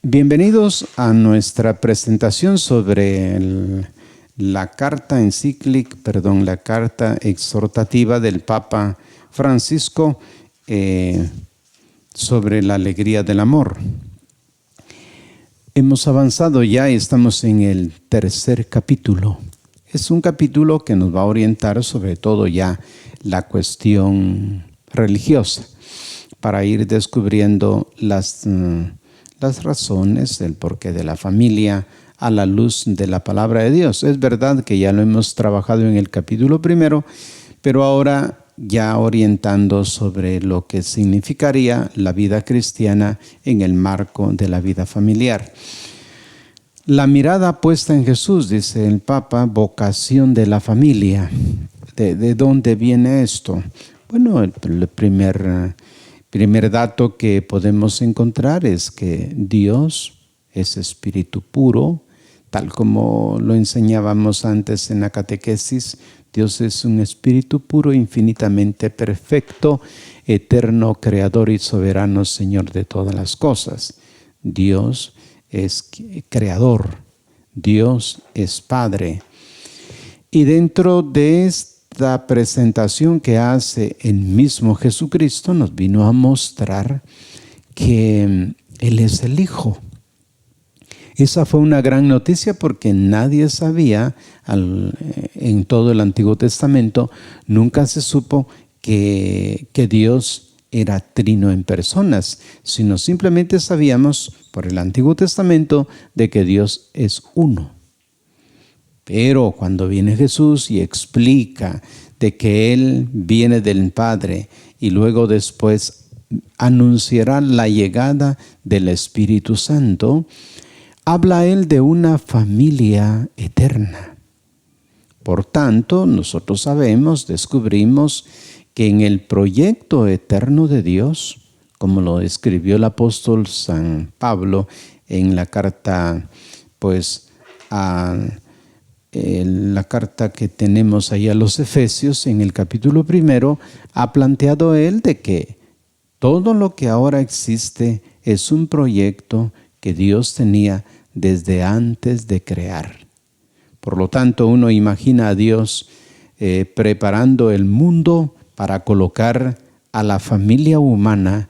Bienvenidos a nuestra presentación sobre la carta la carta exhortativa del Papa Francisco sobre la alegría del amor. Hemos avanzado ya y estamos en el tercer capítulo. Es un capítulo que nos va a orientar sobre todo ya la cuestión religiosa para ir descubriendo las razones del porqué de la familia a la luz de la palabra de Dios. Es verdad que ya lo hemos trabajado en el capítulo primero, pero ahora ya orientando sobre lo que significaría la vida cristiana en el marco de la vida familiar. La mirada puesta en Jesús, dice el Papa, vocación de la familia. ¿De dónde viene esto? Bueno, el primer dato que podemos encontrar es que Dios es espíritu puro, tal como lo enseñábamos antes en la catequesis. Dios es un espíritu puro, infinitamente perfecto, eterno, creador y soberano, Señor de todas las cosas. Dios es creador, Dios es Padre. Y dentro de esta presentación que hace el mismo Jesucristo, nos vino a mostrar que Él es el Hijo. Esa fue una gran noticia porque nadie sabía, en todo el Antiguo Testamento, nunca se supo que Dios era trino en personas, sino simplemente sabíamos por el Antiguo Testamento de que Dios es uno. Pero cuando viene Jesús y explica de que Él viene del Padre y luego después anunciará la llegada del Espíritu Santo, habla Él de una familia eterna. Por tanto, nosotros descubrimos que en el proyecto eterno de Dios, como lo escribió el apóstol San Pablo en la carta, la carta que tenemos ahí a los Efesios, en el capítulo 1, ha planteado él de que todo lo que ahora existe es un proyecto que Dios tenía desde antes de crear. Por lo tanto, uno imagina a Dios preparando el mundo para colocar a la familia humana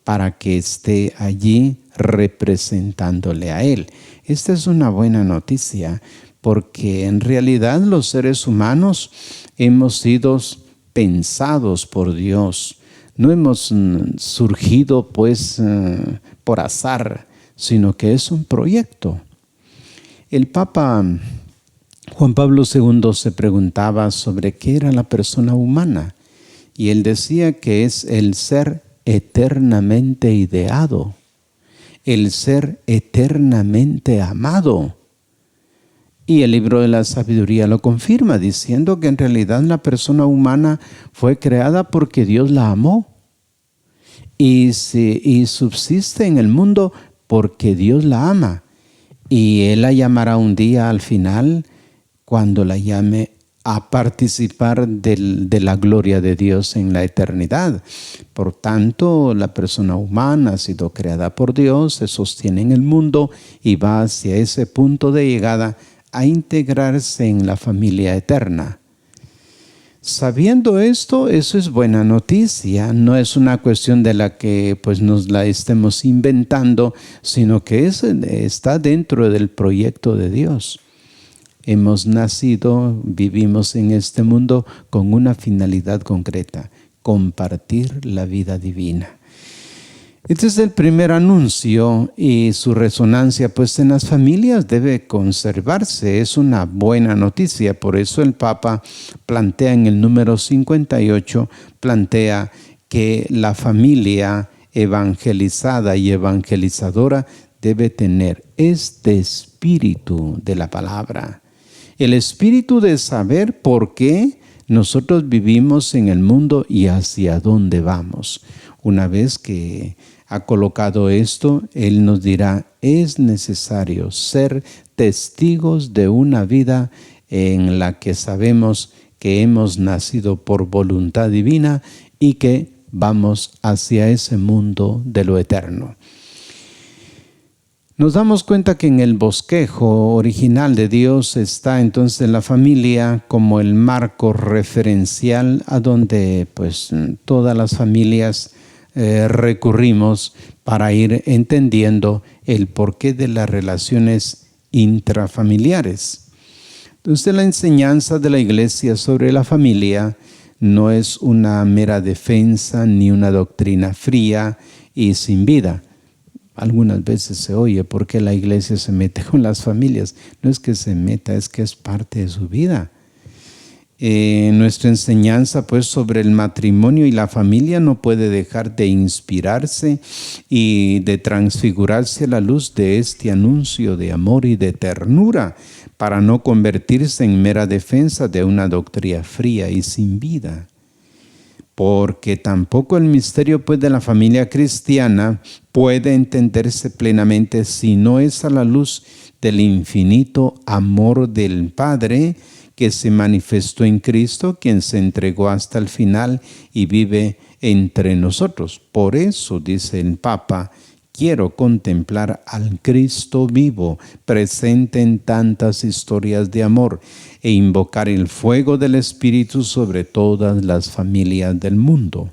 para que esté allí representándole a Él. Esta es una buena noticia porque en realidad los seres humanos hemos sido pensados por Dios. No hemos surgido por azar, sino que es un proyecto. El Papa Juan Pablo II se preguntaba sobre qué era la persona humana y él decía que es el ser eternamente ideado, el ser eternamente amado. Y el libro de la sabiduría lo confirma diciendo que en realidad la persona humana fue creada porque Dios la amó y subsiste en el mundo porque Dios la ama. Y Él la llamará un día al final cuando la llame a participar de la gloria de Dios en la eternidad. Por tanto, la persona humana ha sido creada por Dios, se sostiene en el mundo y va hacia ese punto de llegada a integrarse en la familia eterna. Sabiendo esto, eso es buena noticia. No es una cuestión de la que nos la estemos inventando, sino que está dentro del proyecto de Dios. Hemos nacido, vivimos en este mundo con una finalidad concreta: compartir la vida divina. Este es el primer anuncio y su resonancia en las familias debe conservarse. Es una buena noticia. Por eso el Papa plantea en el número 58, plantea que la familia evangelizada y evangelizadora debe tener este espíritu de la palabra. El espíritu de saber por qué nosotros vivimos en el mundo y hacia dónde vamos. Una vez que ha colocado esto, Él nos dirá: es necesario ser testigos de una vida en la que sabemos que hemos nacido por voluntad divina y que vamos hacia ese mundo de lo eterno. Nos damos cuenta que en el bosquejo original de Dios está entonces la familia como el marco referencial a donde pues todas las familias recurrimos para ir entendiendo el porqué de las relaciones intrafamiliares. Entonces la enseñanza de la Iglesia sobre la familia no es una mera defensa ni una doctrina fría y sin vida. Algunas veces se oye por qué la Iglesia se mete con las familias. No es que se meta, es que es parte de su vida. Nuestra enseñanza pues sobre el matrimonio y la familia no puede dejar de inspirarse y de transfigurarse a la luz de este anuncio de amor y de ternura para no convertirse en mera defensa de una doctrina fría y sin vida. Porque tampoco el misterio pues de la familia cristiana puede entenderse plenamente si no es a la luz del infinito amor del Padre que se manifestó en Cristo, quien se entregó hasta el final y vive entre nosotros. Por eso, dice el Papa, quiero contemplar al Cristo vivo, presente en tantas historias de amor, e invocar el fuego del Espíritu sobre todas las familias del mundo.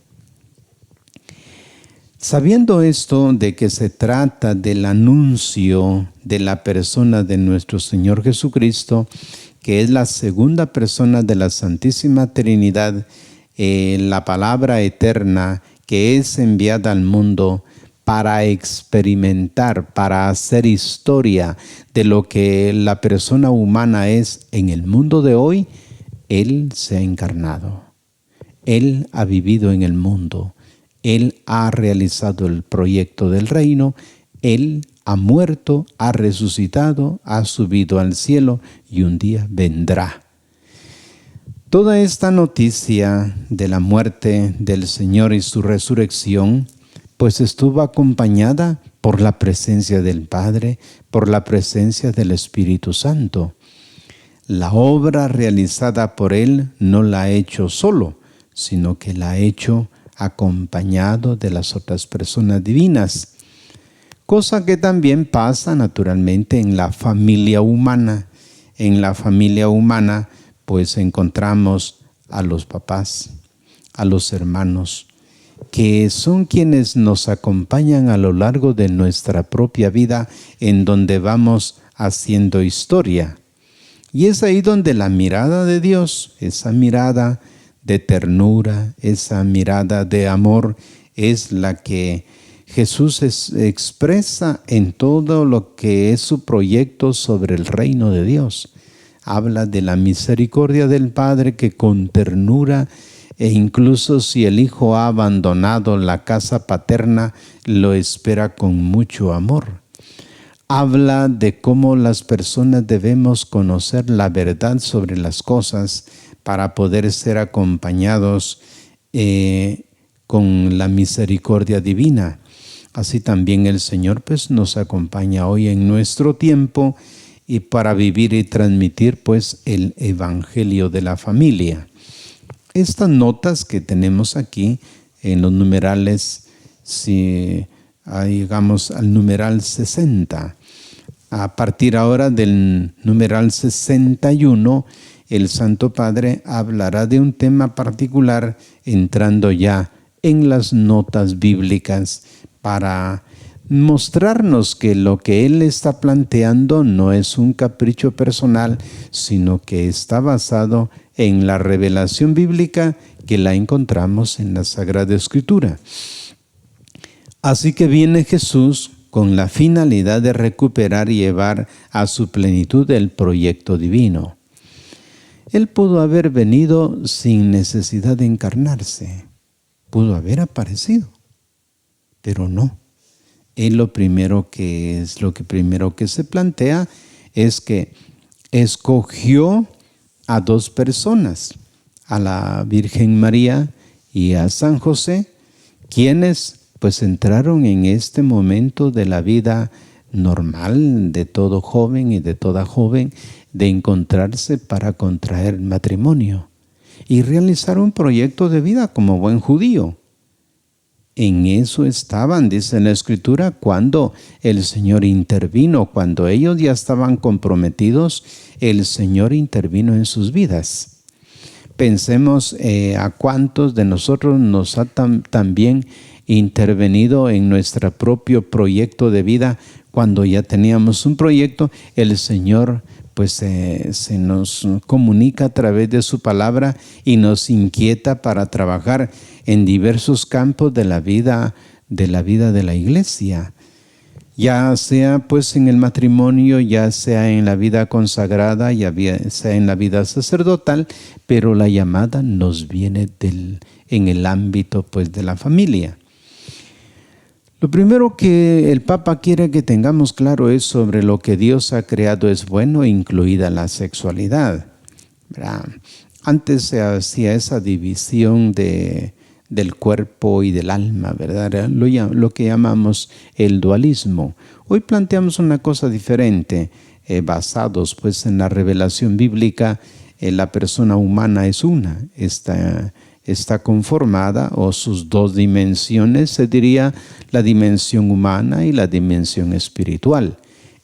Sabiendo esto de que se trata del anuncio de la persona de nuestro Señor Jesucristo, que es la segunda persona de la Santísima Trinidad, la palabra eterna que es enviada al mundo para experimentar, para hacer historia de lo que la persona humana es en el mundo de hoy, Él se ha encarnado. Él ha vivido en el mundo. Él ha realizado el proyecto del reino. Él ha muerto, ha resucitado, ha subido al cielo y un día vendrá. Toda esta noticia de la muerte del Señor y su resurrección pues estuvo acompañada por la presencia del Padre, por la presencia del Espíritu Santo. La obra realizada por Él no la ha hecho solo, sino que la ha hecho acompañado de las otras personas divinas. Cosa que también pasa naturalmente en la familia humana. En la familia humana pues encontramos a los papás, a los hermanos, que son quienes nos acompañan a lo largo de nuestra propia vida, en donde vamos haciendo historia. Y es ahí donde la mirada de Dios, esa mirada de ternura, esa mirada de amor, es la que Jesús expresa en todo lo que es su proyecto sobre el reino de Dios. Habla de la misericordia del Padre que con ternura, e incluso si el hijo ha abandonado la casa paterna, lo espera con mucho amor. Habla de cómo las personas debemos conocer la verdad sobre las cosas para poder ser acompañados con la misericordia divina. Así también el Señor pues nos acompaña hoy en nuestro tiempo y para vivir y transmitir pues el Evangelio de la familia. Estas notas que tenemos aquí en los numerales, si llegamos al numeral 60, a partir ahora del numeral 61, el Santo Padre hablará de un tema particular entrando ya en las notas bíblicas para mostrarnos que lo que Él está planteando no es un capricho personal, sino que está basado en la revelación bíblica que la encontramos en la Sagrada Escritura. Así que viene Jesús con la finalidad de recuperar y llevar a su plenitud el proyecto divino. Él pudo haber venido sin necesidad de encarnarse, pudo haber aparecido, pero no. Él lo primero que se plantea es que escogió a dos personas, a la Virgen María y a San José, quienes pues entraron en este momento de la vida normal de todo joven y de toda joven, de encontrarse para contraer matrimonio y realizar un proyecto de vida como buen judío. En eso estaban, dice la Escritura, cuando el Señor intervino, cuando ellos ya estaban comprometidos, el Señor intervino en sus vidas. Pensemos a cuántos de nosotros nos ha también intervenido en nuestro propio proyecto de vida. Cuando ya teníamos un proyecto, el Señor pues se nos comunica a través de su palabra y nos inquieta para trabajar en diversos campos de la vida de la iglesia, ya sea pues en el matrimonio, ya sea en la vida consagrada, ya sea en la vida sacerdotal, pero la llamada nos viene en el ámbito pues de la familia. Lo primero que el Papa quiere que tengamos claro es sobre lo que Dios ha creado es bueno, incluida la sexualidad, ¿verdad? Antes se hacía esa división del cuerpo y del alma, ¿verdad? Lo que llamamos el dualismo. Hoy planteamos una cosa diferente, basados pues en la revelación bíblica. La persona humana es una, está conformada, o sus dos dimensiones, se diría la dimensión humana y la dimensión espiritual.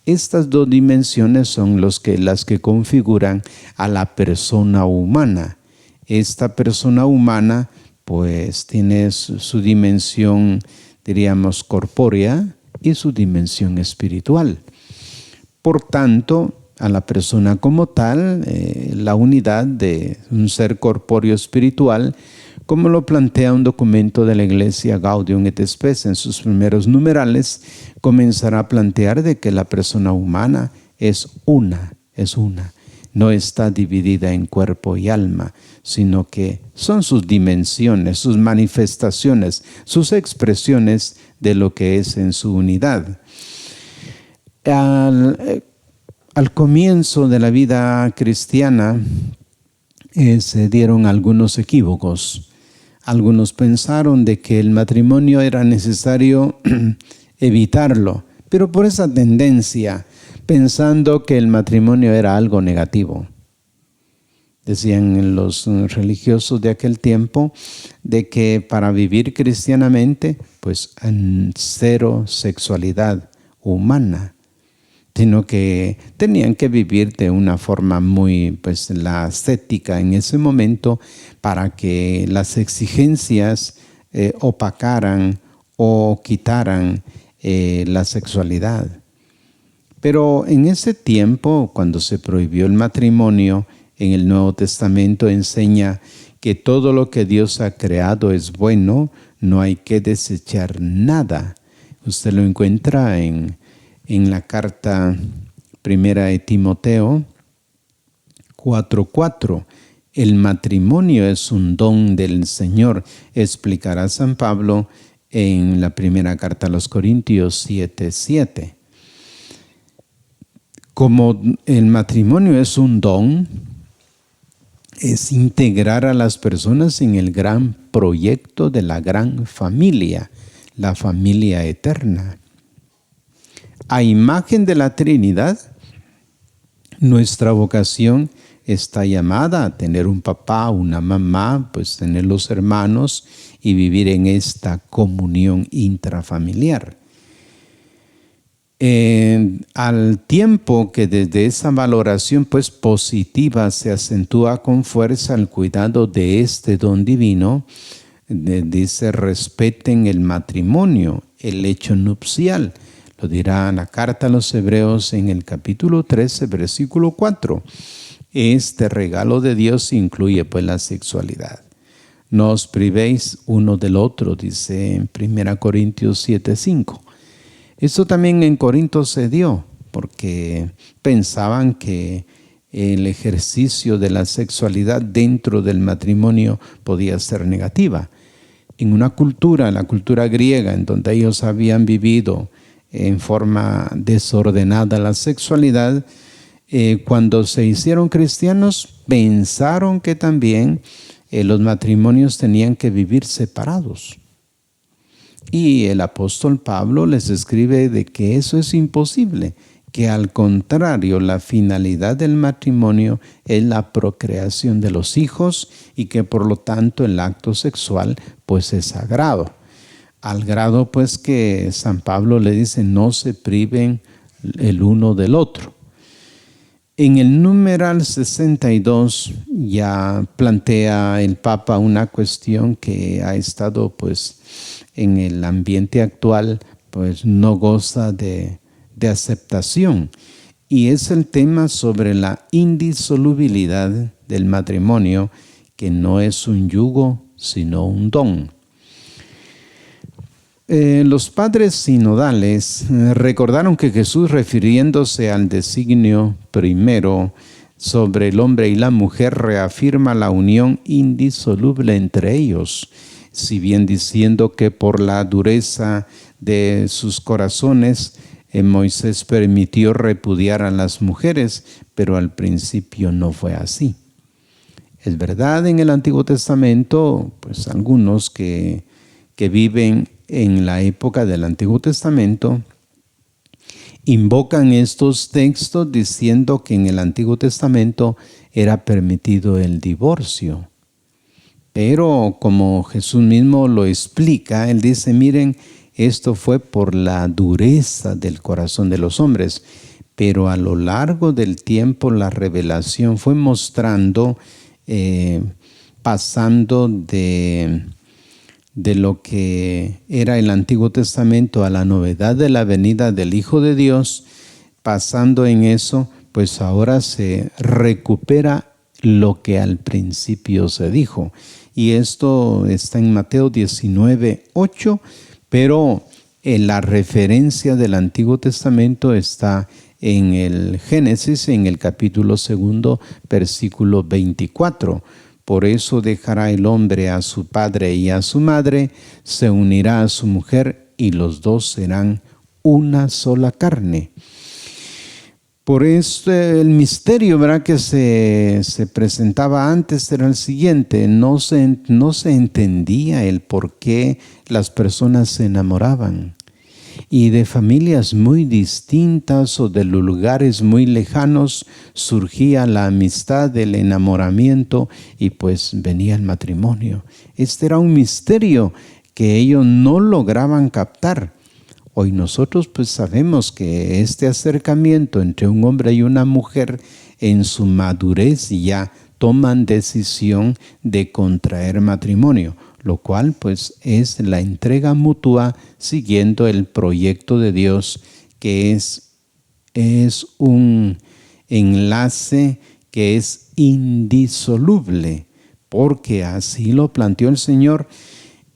Estas dos dimensiones son las que configuran a la persona humana. Esta persona humana pues tiene su dimensión, diríamos, corpórea y su dimensión espiritual. Por tanto, a la persona como tal, la unidad de un ser corpóreo espiritual, como lo plantea un documento de la Iglesia Gaudium et Spes en sus primeros numerales, comenzará a plantear de que la persona humana es una, no está dividida en cuerpo y alma, sino que son sus dimensiones, sus manifestaciones, sus expresiones de lo que es en su unidad. Al comienzo de la vida cristiana se dieron algunos equívocos. Algunos pensaron de que el matrimonio era necesario evitarlo, pero por esa tendencia, pensando que el matrimonio era algo negativo. Decían los religiosos de aquel tiempo de que para vivir cristianamente, pues en cero sexualidad humana, sino que tenían que vivir de una forma muy, pues la ascética en ese momento, para que las exigencias opacaran o quitaran la sexualidad. Pero en ese tiempo, cuando se prohibió el matrimonio, en el Nuevo Testamento enseña que todo lo que Dios ha creado es bueno, no hay que desechar nada. Usted lo encuentra en la carta primera de Timoteo 4:4. El matrimonio es un don del Señor, explicará San Pablo en la primera carta a los Corintios 7:7. Como el matrimonio es un don, es integrar a las personas en el gran proyecto de la gran familia, la familia eterna. A imagen de la Trinidad, nuestra vocación está llamada a tener un papá, una mamá, pues tener los hermanos y vivir en esta comunión intrafamiliar. Al tiempo que desde esa valoración pues positiva se acentúa con fuerza el cuidado de este don divino, dice: respeten el matrimonio, el hecho nupcial. Lo dirá la carta a los Hebreos en el capítulo 13, versículo 4. Este regalo de Dios incluye pues la sexualidad. No os privéis uno del otro, dice en 1 Corintios 7:5. Esto también en Corinto se dio porque pensaban que el ejercicio de la sexualidad dentro del matrimonio podía ser negativa. En una cultura, la cultura griega, en donde ellos habían vivido en forma desordenada la sexualidad, cuando se hicieron cristianos, pensaron que también los matrimonios tenían que vivir separados. Y el apóstol Pablo les escribe de que eso es imposible, que al contrario, la finalidad del matrimonio es la procreación de los hijos y que por lo tanto el acto sexual pues es sagrado. al grado pues que San Pablo le dice no se priven el uno del otro. En el numeral 62 ya plantea el Papa una cuestión que ha estado pues en el ambiente actual pues no goza de aceptación, y es el tema sobre la indisolubilidad del matrimonio, que no es un yugo sino un don. Los padres sinodales recordaron que Jesús, refiriéndose al designio primero sobre el hombre y la mujer, reafirma la unión indisoluble entre ellos, si bien diciendo que por la dureza de sus corazones Moisés permitió repudiar a las mujeres, pero al principio no fue así. Es verdad, en el Antiguo Testamento, pues algunos que viven en la época del Antiguo Testamento invocan estos textos diciendo que en el Antiguo Testamento era permitido el divorcio. Pero como Jesús mismo lo explica, Él dice, miren, esto fue por la dureza del corazón de los hombres, pero a lo largo del tiempo la revelación fue mostrando, pasando de lo que era el Antiguo Testamento a la novedad de la venida del Hijo de Dios, pasando en eso, pues ahora se recupera lo que al principio se dijo. Y esto está en Mateo 19:8, pero la referencia del Antiguo Testamento está en el Génesis, en el capítulo 2, versículo 24. Por eso dejará el hombre a su padre y a su madre, se unirá a su mujer y los dos serán una sola carne. Por eso el misterio, ¿verdad?, que se presentaba antes era el siguiente: no se entendía el por qué las personas se enamoraban. Y de familias muy distintas o de lugares muy lejanos surgía la amistad, el enamoramiento, y pues venía el matrimonio. Este era un misterio que ellos no lograban captar. Hoy nosotros pues sabemos que este acercamiento entre un hombre y una mujer, en su madurez ya toman decisión de contraer matrimonio, lo cual pues es la entrega mutua siguiendo el proyecto de Dios, que es un enlace que es indisoluble, porque así lo planteó el Señor,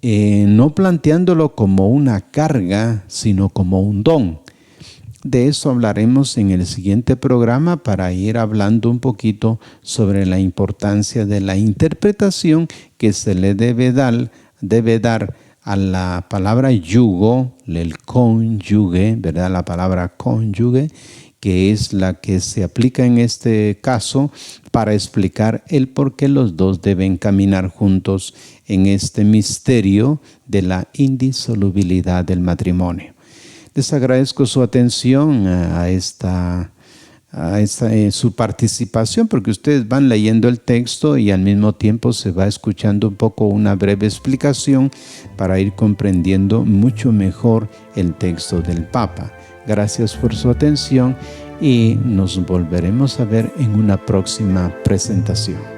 no planteándolo como una carga, sino como un don. De eso hablaremos en el siguiente programa, para ir hablando un poquito sobre la importancia de la interpretación que se le debe dar a la palabra yugo, el cónyuge, ¿verdad? La palabra cónyuge, que es la que se aplica en este caso para explicar el por qué los dos deben caminar juntos en este misterio de la indisolubilidad del matrimonio. Les agradezco su atención a su participación, porque ustedes van leyendo el texto y al mismo tiempo se va escuchando un poco una breve explicación para ir comprendiendo mucho mejor el texto del Papa. Gracias por su atención y nos volveremos a ver en una próxima presentación.